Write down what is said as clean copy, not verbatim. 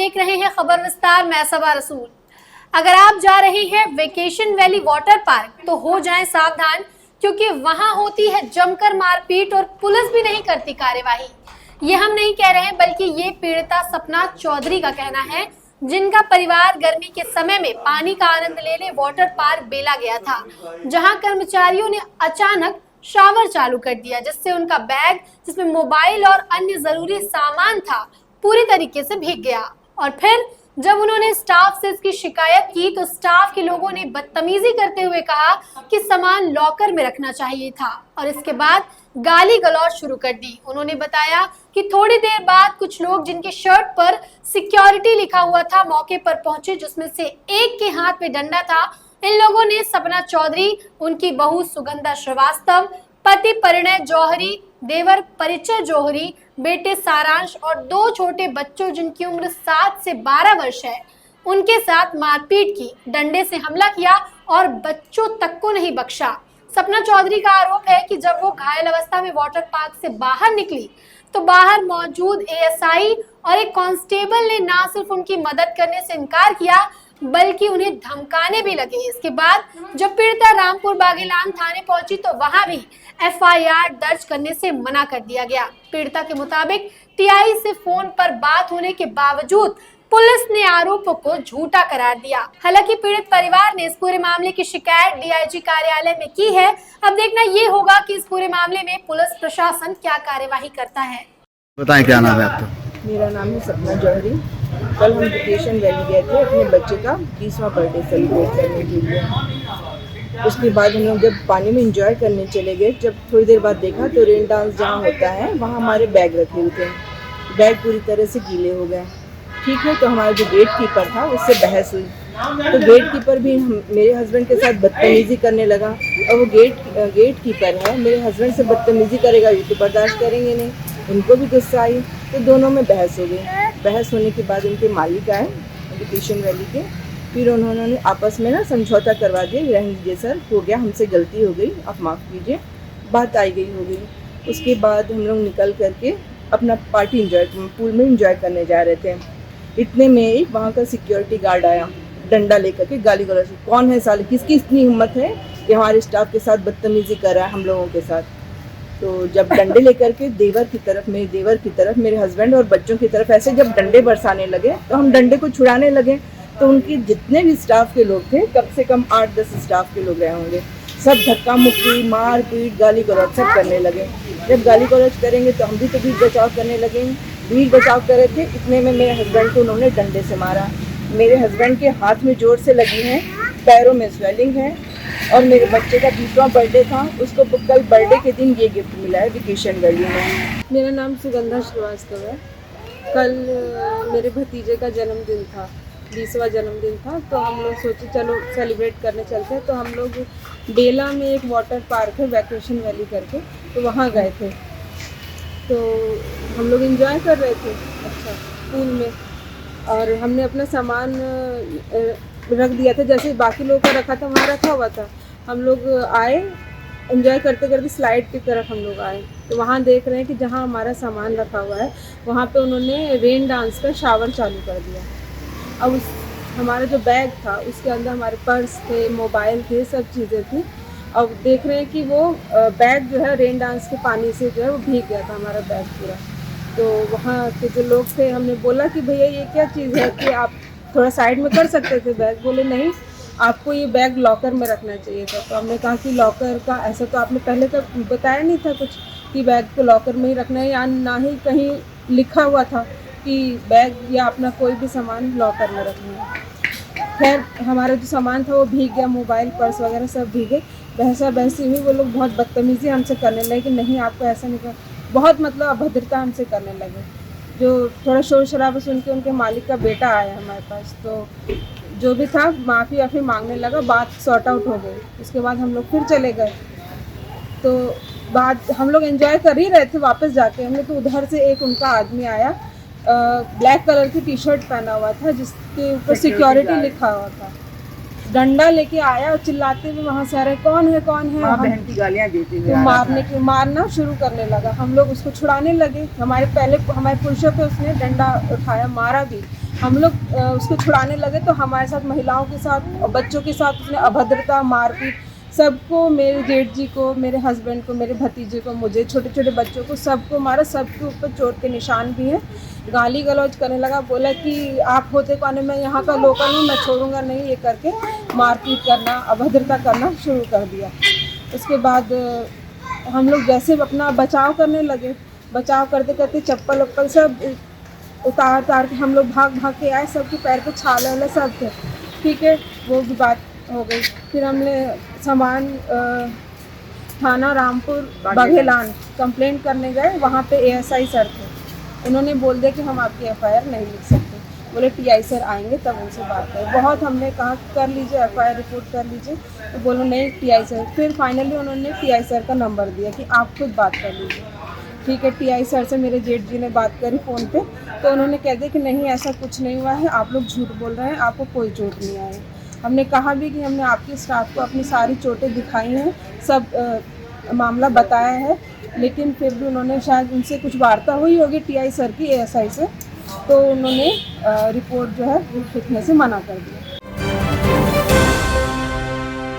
देख रहे हैं खबर विस्तार। मैं सबा रसूल। अगर आप जा रहे हैं वेकेशन वैली वाटर पार्क तो हो जाएं सावधान, क्योंकि वहां होती है जमकर मारपीट और पुलिस भी नहीं करती कार्यवाही। ये हम नहीं कह रहे हैं, बल्कि ये पीड़िता सपना चौधरी का कहना है, जिनका परिवार गर्मी के समय में पानी का आनंद लेने वाटर पार्क बेला गया था, जहां कर्मचारियों ने अचानक शावर चालू कर दिया, जिससे उनका बैग जिसमें मोबाइल और अन्य जरूरी सामान था पूरी तरीके से भीग गया। और फिर जब उन्होंने स्टाफ से इसकी शिकायत की तो स्टाफ के लोगों ने बदतमीजी करते हुए कहा कि सामान लॉकर में रखना चाहिए था, और इसके बाद गाली गलौज शुरू कर दी। उन्होंने बताया कि थोड़ी देर बाद कुछ लोग, जिनके शर्ट पर सिक्योरिटी लिखा हुआ था, मौके पर पहुंचे, जिसमें से एक के हाथ में डंडा था। इन लोगों ने सपना चौधरी, उनकी बहू सुगंधा श्रीवास्तव, पति परिणय जौहरी, देवर परिचय जौहरी, बेटे सारांश और 2 छोटे बच्चों जिनकी उम्र 7 से 12 वर्ष है, उनके साथ मारपीट की, डंडे से हमला किया और बच्चों तक को नहीं बख्शा। सपना चौधरी का आरोप है कि जब वो घायल अवस्था में वाटर पार्क से बाहर निकली तो बाहर मौजूद एएसआई और एक कांस्टेबल ने न सिर्फ उनकी मदद करने से इनकार किया, बल्कि उन्हें धमकाने भी लगे। इसके बाद जब पीड़िता रामपुर बागेलान थाने पहुंची तो वहां भी एफआईआर दर्ज करने से मना कर दिया गया। पीड़िता के मुताबिक टीआई से फोन पर बात होने के बावजूद पुलिस ने आरोपों को झूठा करार दिया। हालांकि पीड़ित परिवार ने इस पूरे मामले की शिकायत डीआईजी कार्यालय में की है। अब देखना ये होगा कि इस पूरे मामले में पुलिस प्रशासन क्या कार्यवाही करता है। बताएं, क्या नाम है आपका? मेरा नाम है सपना जौहरी। कल हम वेकेशन वैली गए थे अपने बच्चे का 20वां बर्थडे सेलिब्रेट करने के लिए। उसके बाद हम लोग जब पानी में एंजॉय करने चले गए, जब थोड़ी देर बाद देखा तो रेन डांस जहाँ होता है वहाँ हमारे बैग रखे हुए थे। बैग पूरी तरह से गीले हो गए। ठीक है, तो हमारा जो गेट कीपर था उससे बहस हुई, तो गेट कीपर भी मेरे हस्बैंड के साथ बदतमीजी करने लगा। और वो गेट कीपर है, मेरे हस्बैंड से बदतमीजी करेगा, ये तो बर्दाश्त करेंगे नहीं। उनको भी गुस्सा आई तो दोनों में बहस हो गई। बहस होने के बाद उनके मालिक आए वेकेशन वैली के, फिर उन्होंने आपस में ना समझौता करवा दिया, रहने दीजिए सर, हो गया, हमसे गलती हो गई, आप माफ़ कीजिए, बात आई गई हो गई। उसके बाद हम लोग निकल करके अपना पार्टी पूल में इंजॉय करने जा रहे थे। इतने में एक वहाँ का सिक्योरिटी गार्ड आया, डंडा लेकर के गाली गलौज। कौन है साले, किसकी इतनी हिम्मत है कि हमारे स्टाफ के साथ बदतमीजी कर रहा है हम लोगों के साथ। तो जब डंडे लेकर के देवर की तरफ, मेरे हस्बैंड और बच्चों की तरफ ऐसे जब डंडे बरसाने लगे तो हम डंडे को छुड़ाने लगे। तो उनके जितने भी स्टाफ के लोग थे, कम से कम 8-10 स्टाफ के लोग रहे होंगे, सब धक्का मुक्की, मार पीट, गाली गलौज सब करने लगे। जब गाली गलौज करेंगे तो हम भी तो भीड़ बचाव करने लगे। भीड़ बचाव कर रहे थे, इतने में मेरे हस्बैंड को उन्होंने डंडे से मारा। मेरे हस्बैंड के हाथ में जोर से लगी हैं, पैरों में स्वेलिंग है। और मेरे बच्चे का 20वां बर्थडे था, उसको कल बर्थडे के दिन ये गिफ्ट मिला है वेकेशन वैली में। मेरा नाम सुगंधा श्रीवास्तव है। कल मेरे भतीजे का जन्मदिन था, 20वां जन्मदिन था, तो हम लोग सोचे चलो सेलिब्रेट करने चलते हैं। तो हम लोग बेला में एक वाटर पार्क है वेकेशन वैली करके, तो वहाँ गए थे। तो हम लोग एंजॉय कर रहे थे अच्छा पूल में, और हमने अपना सामान रख दिया था, जैसे बाकी लोगों का रखा था वहाँ रखा हुआ था। हम लोग आए, एंजॉय करते करते स्लाइड की तरफ हम लोग आए, तो वहाँ देख रहे हैं कि जहाँ हमारा सामान रखा हुआ है वहाँ पे उन्होंने रेन डांस का शावर चालू कर दिया। अब हमारा जो बैग था उसके अंदर हमारे पर्स थे, मोबाइल थे, सब चीज़ें थी। अब देख रहे हैं कि वो बैग जो है रेन डांस के पानी से जो है वो भीग गया था हमारा बैग पूरा। तो वहाँ के जो लोग थे, हमने बोला कि भैया ये क्या चीज़ है कि आप थोड़ा साइड में कर सकते थे बैग। बोले नहीं, आपको ये बैग लॉकर में रखना चाहिए था। तो हमने कहा कि लॉकर का ऐसा तो आपने पहले तो बताया नहीं था कुछ कि बैग को लॉकर में ही रखना है, या ना ही कहीं लिखा हुआ था कि बैग या अपना कोई भी सामान लॉकर में रखना है। खैर हमारा जो सामान था वो भीग गया, मोबाइल पर्स वगैरह सब भीगे। बहसा बहसी हुई, वो लोग बहुत बदतमीज़ी हमसे करने लगे कि नहीं आपको ऐसा नहीं कर, बहुत मतलब अभद्रता हमसे करने लगे। जो थोड़ा शोर शराबा सुन के उनके मालिक का बेटा आया हमारे पास, तो जो भी था माफ़ी मांगने लगा, बात सॉर्ट आउट हो गई। उसके बाद हम लोग फिर चले गए। तो बाद हम लोग एंजॉय कर ही रहे थे, वापस जाके हमने तो उधर से एक उनका आदमी आया, ब्लैक कलर की टी शर्ट पहना हुआ था जिसके ऊपर सिक्योरिटी लिखा हुआ था, डंडा लेके आया और चिल्लाते हुए वहाँ से आ रहे, कौन है बहन की गालियाँ देते हुए तो मारना शुरू करने लगा। हम लोग उसको छुड़ाने लगे, हमारे पुरुषों पे उसने डंडा उठाया, मारा भी। हम लोग उसको छुड़ाने लगे तो हमारे साथ महिलाओं के साथ और बच्चों के साथ उसने अभद्रता, मारपीट, सबको, मेरे जेठ जी को, मेरे हस्बैंड को, मेरे भतीजे को, मुझे, छोटे छोटे बच्चों को, सबको मारा। सबके ऊपर चोट के निशान भी हैं। गाली गलौज करने लगा, बोला कि आप होते कौन, मैं यहाँ का लोकल हूँ, मैं छोड़ूंगा नहीं, ये करके मारपीट करना, अभद्रता करना शुरू कर दिया। उसके बाद हम लोग जैसे अपना बचाव करने लगे, बचाव करते करते चप्पल वप्पल सब उतार के हम लोग भाग के आए। सबके पैर पे छाले वाले सब थे। ठीक है, वो भी बात हो गई। फिर हमने सामान थाना रामपुर बघेलान कंप्लेंट करने गए। वहाँ पे एएसआई सर थे। उन्होंने बोल दिया कि हम आपकी एफआईआर नहीं लिख सकते। बोले टीआई सर आएंगे तब उनसे बात करें। बहुत हमने कहा कर लीजिए, एफआईआर रिपोर्ट कर लीजिए, तो बोलो नहीं टीआई सर। फिर फाइनली उन्होंने टीआई सर का नंबर दिया कि आप खुद बात कर लीजिए। ठीक है, टीआई सर से मेरे जेठ जी ने बात करी फ़ोन पे, तो उन्होंने कह दिया कि नहीं ऐसा कुछ नहीं हुआ है, आप लोग झूठ बोल रहे हैं, आपको कोई चोट नहीं आई। हमने कहा भी कि हमने आपके स्टाफ को अपनी सारी चोटें दिखाई हैं, सब मामला बताया है, लेकिन फिर भी उन्होंने, शायद उनसे कुछ वार्ता हुई होगी टीआई सर की एएसआई से, तो उन्होंने रिपोर्ट जो है वो लिखने से मना कर दिया।